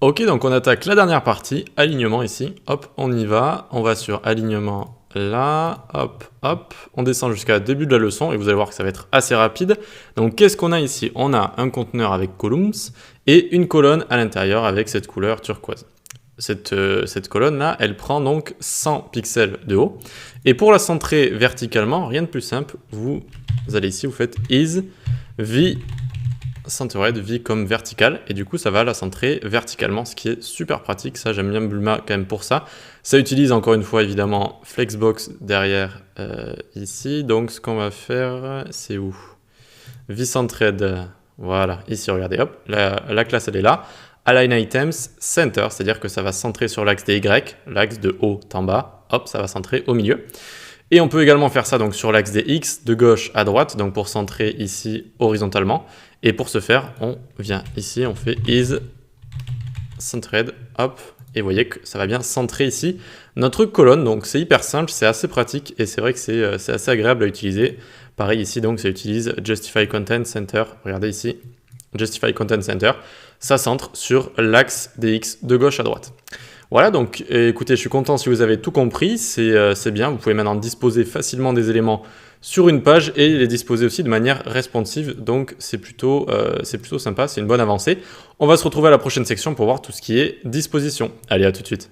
Ok, donc on attaque la dernière partie, alignement ici. Hop, on y va. On va sur alignement là. Hop, hop. On descend jusqu'à le début de la leçon et vous allez voir que ça va être assez rapide. Donc qu'est-ce qu'on a ici? On a un conteneur avec columns et une colonne à l'intérieur avec cette couleur turquoise. Cette colonne-là, elle prend donc 100 pixels de haut. Et pour la centrer verticalement, rien de plus simple, vous allez ici, vous faites is v centered, v comme vertical, et du coup ça va la centrer verticalement, ce qui est super pratique. Ça, j'aime bien Bulma quand même pour ça. Ça utilise encore une fois évidemment Flexbox derrière ici. Donc ce qu'on va faire, c'est où? V centered, voilà, ici regardez, hop, la classe elle est là. Align items center, c'est-à-dire que ça va centrer sur l'axe des Y, l'axe de haut en bas, hop, ça va centrer au milieu. Et on peut également faire ça donc sur l'axe des X, de gauche à droite, donc pour centrer ici horizontalement. Et pour ce faire, on vient ici, on fait is centered, hop, et vous voyez que ça va bien centrer ici notre colonne. Donc c'est hyper simple, c'est assez pratique, et c'est vrai que c'est assez agréable à utiliser. Pareil ici, donc ça utilise Justify Content Center, regardez ici, Justify Content Center, ça centre sur l'axe des X de gauche à droite. Voilà, donc écoutez, je suis content si vous avez tout compris, c'est bien, vous pouvez maintenant disposer facilement des éléments sur une page et les disposer aussi de manière responsive, donc c'est plutôt sympa, c'est une bonne avancée. On va se retrouver à la prochaine section pour voir tout ce qui est disposition. Allez, à tout de suite.